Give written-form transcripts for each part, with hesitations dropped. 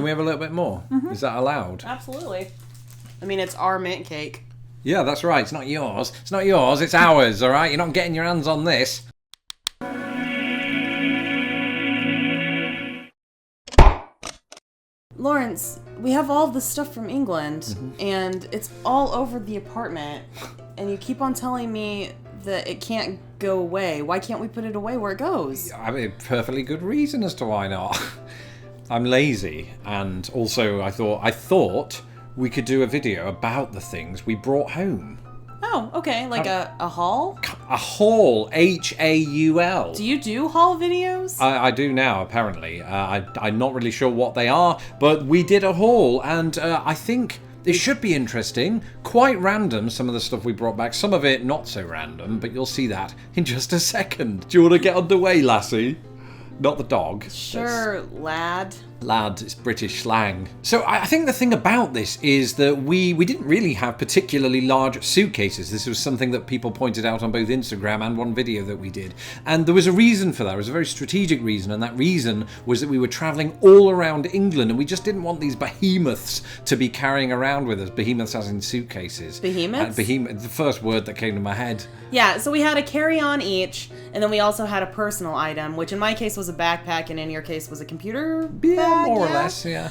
Can we have a little bit more? Is that allowed? Absolutely. I mean, it's our mint cake. Yeah, that's right. It's not yours. It's not yours. It's ours, all right? You're not getting your hands on this. Laurence, we have all the stuff from England, and it's all over the apartment, and you keep on telling me that it can't go away. Why can't we put it away where it goes? I mean, perfectly good reason as to why not. I'm lazy, and also I thought we could do a video about the things we brought home. Oh, okay. Like a haul? A haul. H-A-U-L. Do you do haul videos? I do now, apparently. I'm not really sure what they are, but we did a haul, and I think it should be interesting. Quite random, some of the stuff we brought back. Some of it not so random, but you'll see that in just a second. Do you want to get underway, lassie? Not the dog. Sure, lad. Lad, it's British slang. So I think the thing about this is that we didn't really have particularly large suitcases. This was something that people pointed out on both Instagram and one video that we did. And there was a reason for that. It was a very strategic reason. And that reason was that we were traveling all around England and we just didn't want these behemoths to be carrying around with us. Behemoths as in suitcases. Behemoths? Behemoth, the first word that came to my head. Yeah, so we had a carry-on each, and then we also had a personal item, which in my case was a backpack, and in your case was a computer bag. More or less, yeah.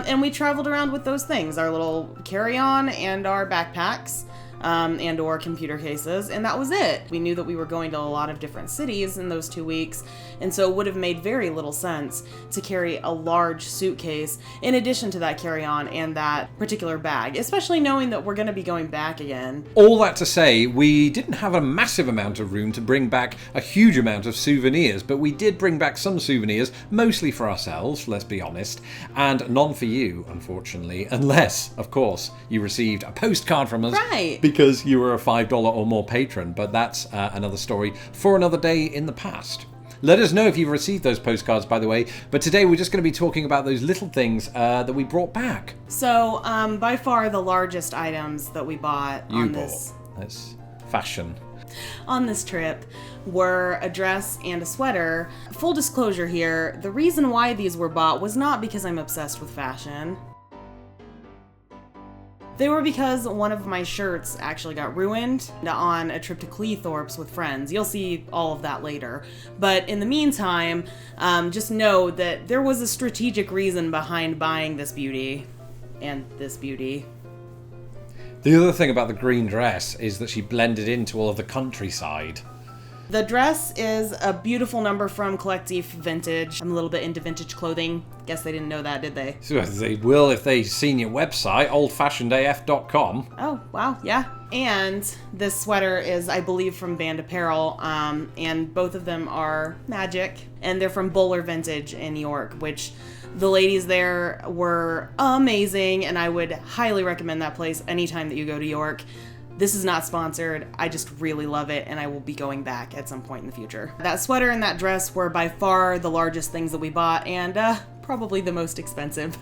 And we traveled around with those things, our little carry-on and our backpacks, and or computer cases, and that was it. We knew that we were going to a lot of different cities in those 2 weeks, and so it would have made very little sense to carry a large suitcase in addition to that carry-on and that particular bag, especially knowing that we're going to be going back again. All that to say, we didn't have a massive amount of room to bring back a huge amount of souvenirs, but we did bring back some souvenirs, mostly for ourselves, let's be honest, and none for you, unfortunately, unless, of course, you received a postcard from us. Right. Because you were a $5 or more patron, but that's another story for another day in the past. Let us know if you've received those postcards, by the way, but today we're just going to be talking about those little things that we brought back. So, by far the largest items that we bought That's fashion. On this trip were a dress and a sweater. Full disclosure here, the reason why these were bought was not because I'm obsessed with fashion. They were because one of my shirts actually got ruined on a trip to Cleethorpes with friends. You'll see all of that later. But in the meantime, just know that there was a strategic reason behind buying this beauty and this beauty. The other thing about the green dress is that she blended into all of the countryside. The dress is a beautiful number from Collective Vintage. I'm a little bit into vintage clothing. Guess they didn't know that, did they? So they will if they've seen your website, oldfashionedaf.com. Oh, wow, yeah. And this sweater is, I believe, from Band Apparel, and both of them are magic. And they're from Bowler Vintage in York, which the ladies there were amazing, and I would highly recommend that place anytime that you go to York. This is not sponsored. I just really love it, and I will be going back at some point in the future. That sweater and that dress were by far the largest things that we bought, and probably the most expensive.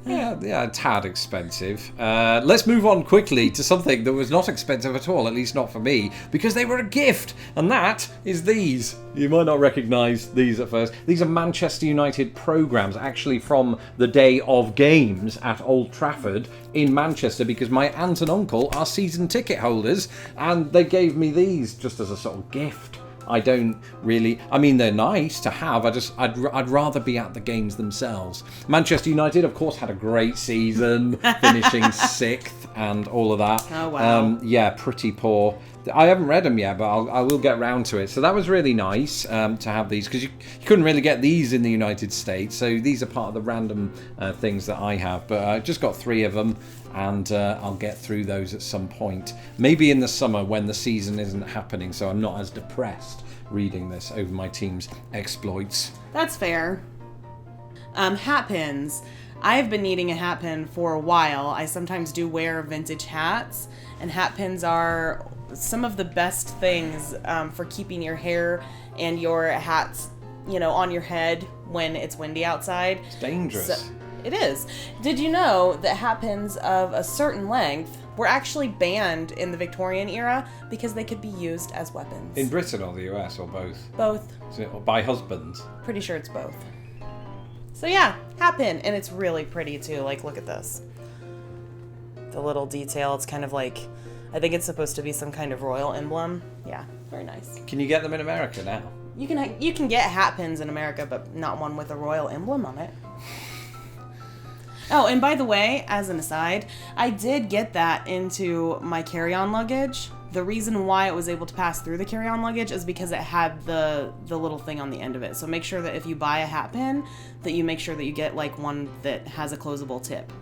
Yeah, a tad expensive. Let's move on quickly to something that was not expensive at all, at least not for me, because they were a gift, and that is these. You might not recognise these at first. These are Manchester United programmes, actually from the day of games at Old Trafford in Manchester, because my aunt and uncle are season ticket holders, and they gave me these just as a sort of gift. I don't really, I mean, they're nice to have. I'd rather be at the games themselves. Manchester United, of course, had a great season, finishing 6th and all of that. Oh, wow. Yeah, pretty poor. I haven't read them yet, but I will get round to it. So that was really nice to have these, because you couldn't really get these in the United States. So these are part of the random things that I have. But I just got 3 of them, and I'll get through those at some point. Maybe in the summer when the season isn't happening, so I'm not as depressed reading this over my team's exploits. That's fair. Hat pins. I've been needing a hat pin for a while. I sometimes do wear vintage hats, and hat pins are some of the best things for keeping your hair and your hats, on your head when it's windy outside. It's dangerous. It is. Did you know that hat pins of a certain length were actually banned in the Victorian era because they could be used as weapons? In Britain or the US, or both? Both. Is it, or by husbands? Pretty sure it's both. So yeah, hat pin. And it's really pretty too. Like, look at this. The little detail. It's kind of like, I think it's supposed to be some kind of royal emblem. Yeah, very nice. Can you get them in America now? You can get hat pins in America, but not one with a royal emblem on it. Oh, and by the way, as an aside, I did get that into my carry-on luggage. The reason why it was able to pass through the carry-on luggage is because it had the little thing on the end of it. So make sure that if you buy a hat pin, that you make sure that you get like one that has a closable tip.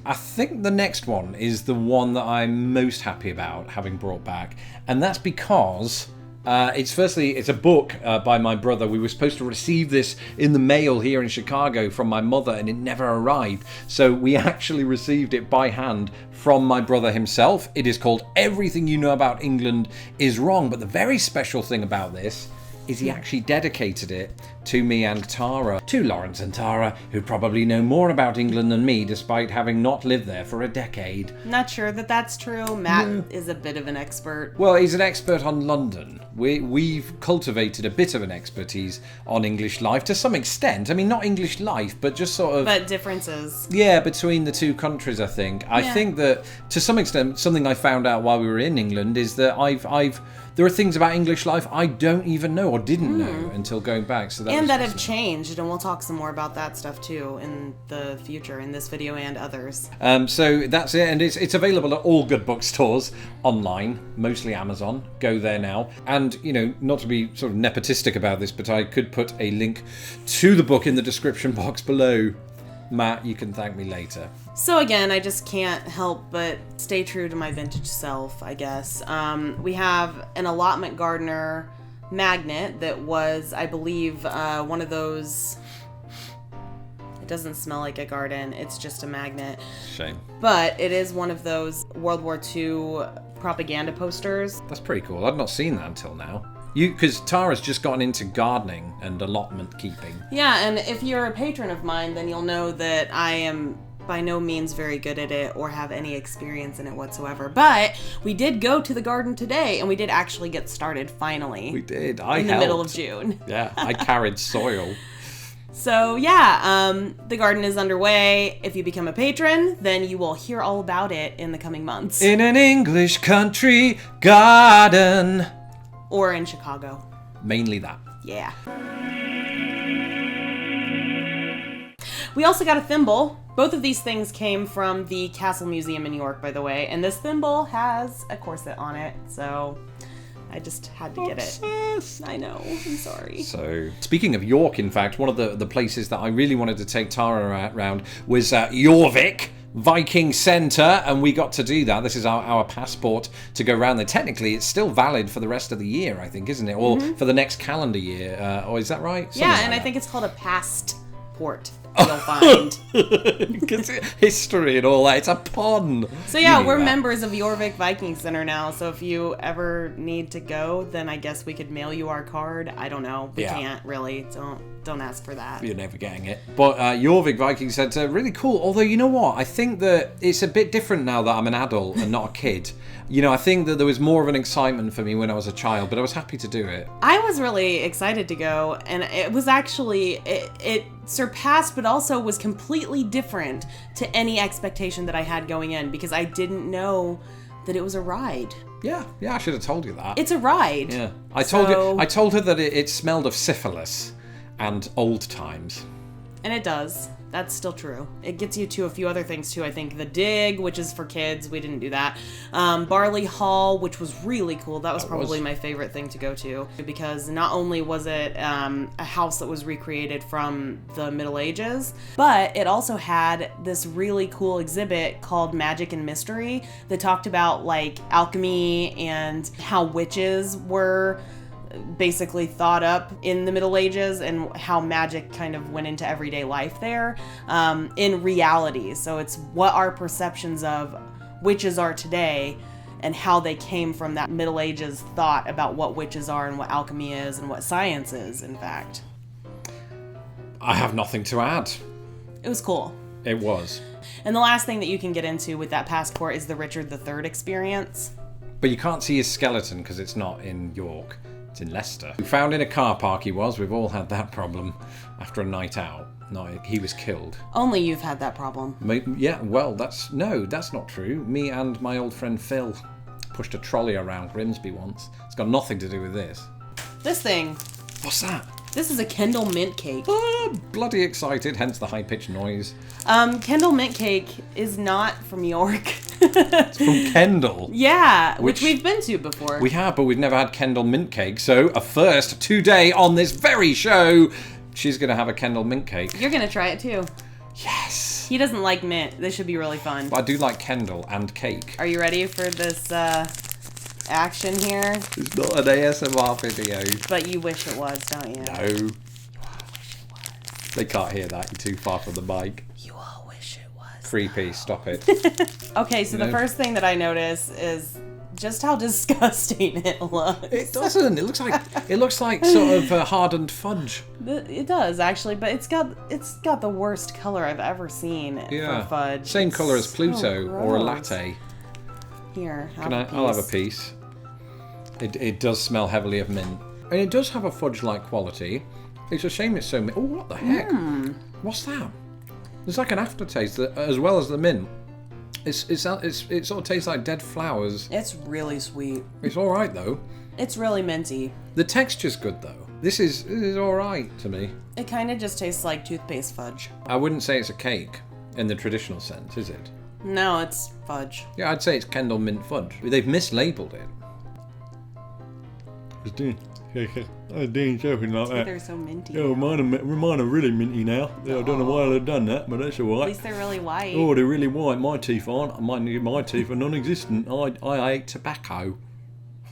I think the next one is the one that I'm most happy about having brought back, and that's because it's a book by my brother. We were supposed to receive this in the mail here in Chicago from my mother, and it never arrived. So we actually received it by hand from my brother himself. It is called Everything You Know About England Is Wrong. But the very special thing about this is he actually dedicated it to me and Tara, to Laurence and Tara, who probably know more about England than me, despite having not lived there for a decade. Not sure that that's true. Matt is a bit of an expert. Well, he's an expert on London. We've cultivated a bit of an expertise on English life to some extent. I mean, not English life, but just sort of... But differences. Yeah, between the two countries, I think. I think that, to some extent, something I found out while we were in England is that there are things about English life I don't even know or didn't know until going back. So that have changed, and we'll talk some more about that stuff too in the future, in this video and others. So that's it, and it's available at all good bookstores online, mostly Amazon. Go there now. And, you know, not to be sort of nepotistic about this, but I could put a link to the book in the description box below. Matt, you can thank me later. So again, I just can't help but stay true to my vintage self, I guess. We have an allotment gardener magnet that was, I believe, one of those... It doesn't smell like a garden, it's just a magnet. Shame. But it is one of those World War II propaganda posters. That's pretty cool. I've not seen that until now. Because Tara's just gotten into gardening and allotment keeping. Yeah, and if you're a patron of mine, then you'll know that I am by no means very good at it or have any experience in it whatsoever. But we did go to the garden today, and we did actually get started finally. We did. In the middle of June. Yeah, I carried soil. So yeah, the garden is underway. If you become a patron, then you will hear all about it in the coming months. In an English country garden. Or in Chicago. Mainly that. Yeah. We also got a thimble. Both of these things came from the Castle Museum in York, by the way. And this thimble has a corset on it, so I just had to get it. I know, I'm sorry. So, speaking of York, in fact, one of the places that I really wanted to take Tara around was Jorvik Viking Centre, and we got to do that. This is our passport to go around there. Technically, it's still valid for the rest of the year, I think, isn't it? Or for the next calendar year. Or is that right? Something yeah, like and that. I think it's called a passport. You'll find. History and all that. It's a pun. So yeah, we're members of Jorvik Viking Center now. So if you ever need to go, then I guess we could mail you our card. I don't know. We can't really. Don't ask for that. You're never getting it. But Jorvik Viking Centre, really cool. Although, you know what? I think that it's a bit different now that I'm an adult and not a kid. You know, I think that there was more of an excitement for me when I was a child, but I was happy to do it. I was really excited to go, and it was actually, it surpassed, but also was completely different to any expectation that I had going in, because I didn't know that it was a ride. Yeah, I should have told you that. It's a ride. Yeah, I told her that it smelled of syphilis and old times. And it does. That's still true. It gets you to a few other things too. I think the dig, which is for kids. We didn't do that. Barley Hall, which was really cool. That was probably my favorite thing to go to, because not only was it a house that was recreated from the Middle Ages, but it also had this really cool exhibit called Magic and Mystery that talked about like alchemy and how witches were basically thought up in the Middle Ages and how magic kind of went into everyday life there in reality. So it's what our perceptions of witches are today and how they came from that Middle Ages thought about what witches are and what alchemy is and what science is, in fact. I have nothing to add. It was cool. It was. And the last thing that you can get into with that passport is the Richard III experience. But you can't see his skeleton because it's not in York. It's in Leicester. We found in a car park he was. We've all had that problem after a night out. No, he was killed. Only you've had that problem. Yeah, well, that's not true. Me and my old friend Phil pushed a trolley around Grimsby once. It's got nothing to do with this. This thing. What's that? This is a Kendall mint cake. Bloody excited, hence the high-pitched noise. Kendall mint cake is not from York. It's from Kendall. Yeah, which we've been to before. We have, but we've never had Kendall mint cake. So, a first today on this very show, she's going to have a Kendall mint cake. You're going to try it too. Yes. He doesn't like mint. This should be really fun. But I do like Kendall and cake. Are you ready for this action here? It's not an ASMR video. But you wish it was, don't you? No. They can't hear that. You're too far from the mic. You all wish it was. Creepy. Stop it. Okay, so the first thing that I notice is just how disgusting it looks. It doesn't. It looks like sort of hardened fudge. It does actually, but it's got the worst color I've ever seen for fudge. Same color as Pluto so or a gross. latte. Here, I'll have a piece. It does smell heavily of mint, and it does have a fudge-like quality. It's a shame it's so mint. Oh, what the heck? What's that? It's like an aftertaste as well as the mint. It sort of tastes like dead flowers. It's really sweet. It's all right though. It's really minty. The texture's good though. This is all right to me. It kind of just tastes like toothpaste fudge. I wouldn't say it's a cake in the traditional sense, is it? No, it's fudge. Yeah, I'd say it's Kendall mint fudge. They've mislabeled it. I was doing something like that. They're so minty. Oh, mine are really minty now. I don't know why they've done that, but that's all right. At least they're really white. Oh, they're really white. My teeth aren't. My teeth are non-existent. I ate tobacco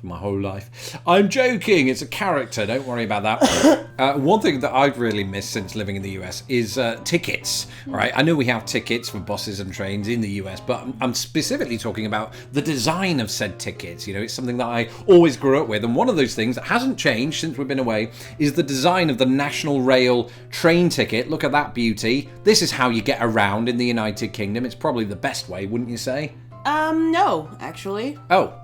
for my whole life. I'm joking. It's a character. Don't worry about that. One thing that I've really missed since living in the US is tickets. Right? I know we have tickets for buses and trains in the US, but I'm specifically talking about the design of said tickets. You know, it's something that I always grew up with, and one of those things that hasn't changed since we've been away is the design of the National Rail train ticket. Look at that beauty. This is how you get around in the United Kingdom. It's probably the best way, wouldn't you say? No, actually. Oh,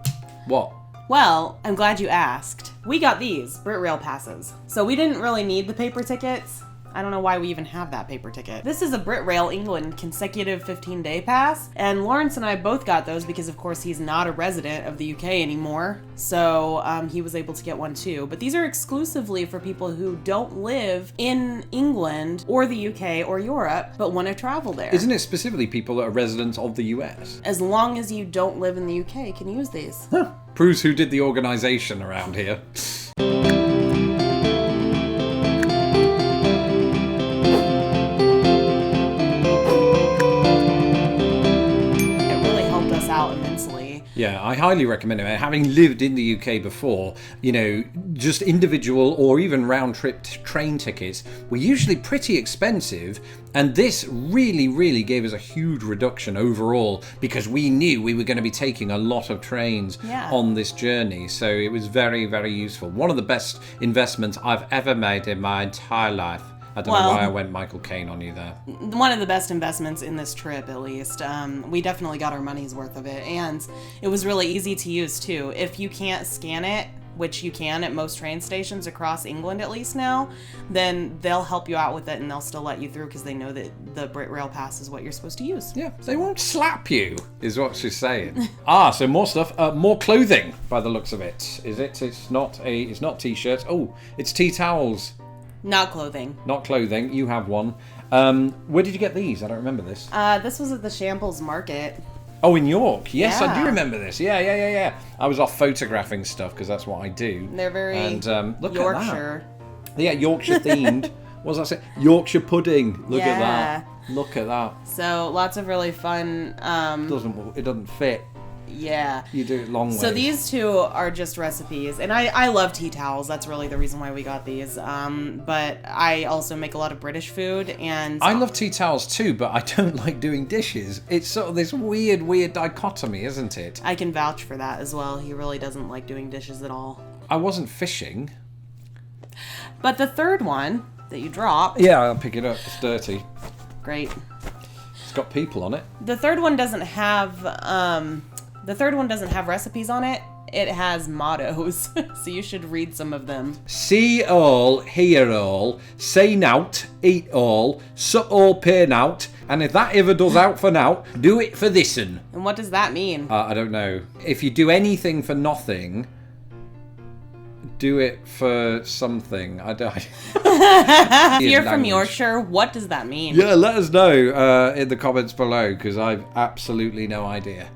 what? Well, I'm glad you asked. We got these Brit Rail passes. So we didn't really need the paper tickets. I don't know why we even have that paper ticket. This is a Brit Rail England consecutive 15-day pass, and Laurence and I both got those because of course he's not a resident of the UK anymore, so he was able to get one too. But these are exclusively for people who don't live in England or the UK or Europe, but want to travel there. Isn't it specifically people that are residents of the US? As long as you don't live in the UK, can use these. Huh. Proves who did the organisation around here. Yeah, I highly recommend it. Having lived in the UK before, you know, just individual or even round-trip train tickets were usually pretty expensive, and this really, really gave us a huge reduction overall because we knew we were going to be taking a lot of trains on this journey. So it was very, very useful. One of the best investments I've ever made in my entire life. I don't know why I went Michael Caine on you there. One of the best investments in this trip, at least. We definitely got our money's worth of it, and it was really easy to use too. If you can't scan it, which you can at most train stations across England at least now, then they'll help you out with it and they'll still let you through because they know that the Brit Rail Pass is what you're supposed to use. Yeah, they won't slap you, is what she's saying. So more stuff. More clothing, by the looks of it. Is it? It's not t-shirts. Oh, it's tea towels. Not clothing. Not clothing. You have one. Where did you get these? I don't remember this. This was at the Shambles Market. Oh, in York. Yes, yeah. I do remember this. Yeah. I was off photographing stuff because that's what I do. They're very look Yorkshire. At that. Yeah, Yorkshire themed. What was I saying? Yorkshire pudding. Look at that. Look at that. So lots of really fun. It doesn't fit. Yeah. You do it long ways. So these two are just recipes. And I love tea towels. That's really the reason why we got these. But I also make a lot of British food. And I love tea towels too, but I don't like doing dishes. It's sort of this weird dichotomy, isn't it? I can vouch for that as well. He really doesn't like doing dishes at all. I wasn't fishing. But the third one that you dropped... Yeah, I'll pick it up. It's dirty. Great. It's got people on it. The third one doesn't have... recipes on it, it has mottos, so you should read some of them. See all, hear all, say nout, eat all, suck all, pay nout, and if that ever does out for nout, do it for this'n. And what does that mean? I don't know. If you do anything for nothing, do it for something. I don't. If you're from Yorkshire, what does that mean? Yeah, let us know in the comments below, because I've absolutely no idea.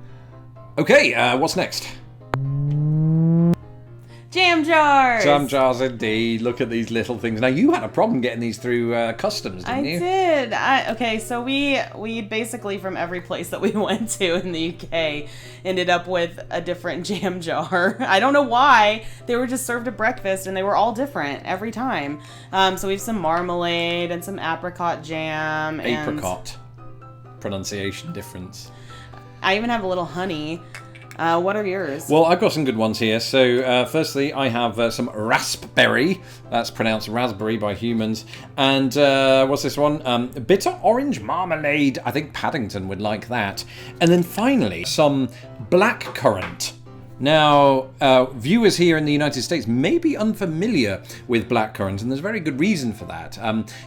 Okay, what's next? Jam jars! Jam jars indeed. Look at these little things. Now, you had a problem getting these through customs, didn't you? I did. Okay, so we basically, from every place that we went to in the UK, ended up with a different jam jar. I don't know why. They were just served at breakfast, and they were all different every time. So we have some marmalade and some apricot jam. Apricot. Pronunciation difference. I even have a little honey. What are yours? Well, I've got some good ones here. So, firstly, I have some raspberry. That's pronounced raspberry by humans. And what's this one? Bitter orange marmalade. I think Paddington would like that. And then finally, some blackcurrant. Now, viewers here in the United States may be unfamiliar with blackcurrant, and there's a very good reason for that.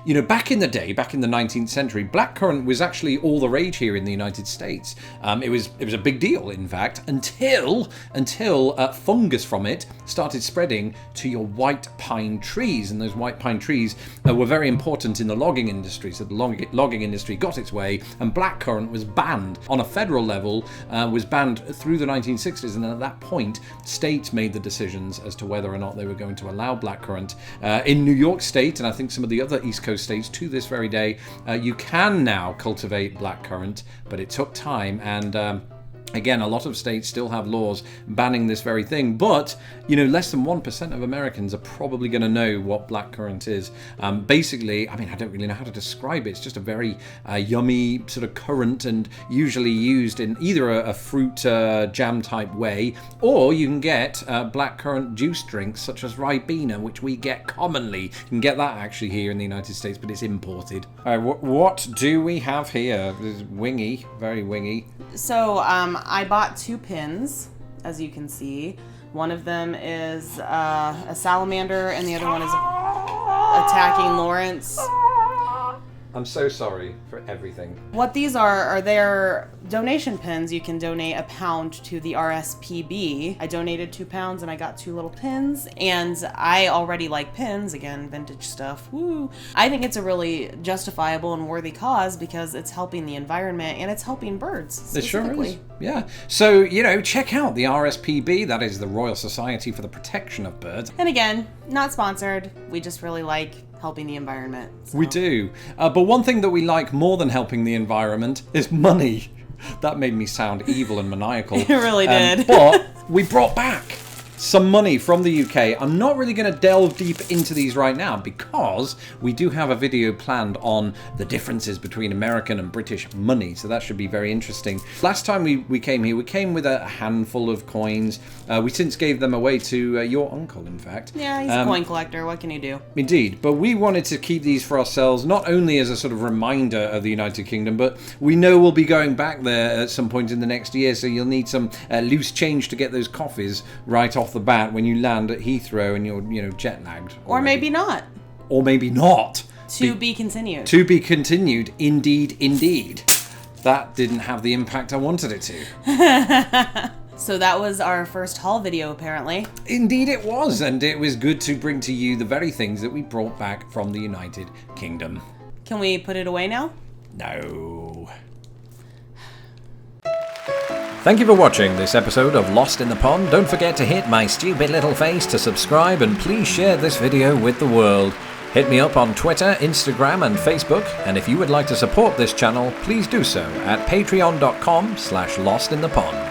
You know, back in the day, back in the 19th century, blackcurrant was actually all the rage here in the United States. It was a big deal, in fact, until fungus from it started spreading to your white pine trees, and those white pine trees were very important in the logging industry. So the logging industry got its way, and blackcurrant was banned on a federal level, was banned through the 1960s, and then at that point, states made the decisions as to whether or not they were going to allow blackcurrant. In New York State, and I think some of the other East Coast states to this very day, you can now cultivate blackcurrant, but it took time, and again, a lot of states still have laws banning this very thing, but, you know, less than 1% of Americans are probably going to know what blackcurrant is. Basically, I mean, I don't really know how to describe it. It's just a very yummy sort of currant, and usually used in either a fruit jam type way, or you can get blackcurrant juice drinks such as Ribena, which we get commonly. You can get that actually here in the United States, but it's imported. All right, what do we have here? This is wingy, very wingy. So, I bought 2 pins, as you can see. One of them is a salamander, and the other one is attacking Laurence. I'm so sorry for everything. What these are their donation pins. You can donate £1 to the RSPB. I donated £2 and I got 2 little pins, and I already like pins, again, vintage stuff, woo. I think it's a really justifiable and worthy cause because it's helping the environment and it's helping birds. It sure is, yeah. So, you know, check out the RSPB, that is the Royal Society for the Protection of Birds. And again, not sponsored, we just really like helping the environment. So. We do. But one thing that we like more than helping the environment is money. That made me sound evil and maniacal. It really did. But we brought back some money from the UK. I'm not really going to delve deep into these right now because we do have a video planned on the differences between American and British money, so that should be very interesting. Last time we came here, we came with a handful of coins. We since gave them away to your uncle, in fact. Yeah, he's a coin collector. What can you do? Indeed, but we wanted to keep these for ourselves, not only as a sort of reminder of the United Kingdom, but we know we'll be going back there at some point in the next year, so you'll need some loose change to get those coffees right off the bat when you land at Heathrow and you're, you know, jet lagged. Or maybe not. Or maybe not. To be continued. To be continued, indeed, indeed. That didn't have the impact I wanted it to. So that was our first haul video, apparently. Indeed it was, and it was good to bring to you the very things that we brought back from the United Kingdom. Can we put it away now? No. Thank you for watching this episode of Lost in the Pond. Don't forget to hit my stupid little face to subscribe, and please share this video with the world. Hit me up on Twitter, Instagram and Facebook, and if you would like to support this channel, please do so at patreon.com/lostinthepond.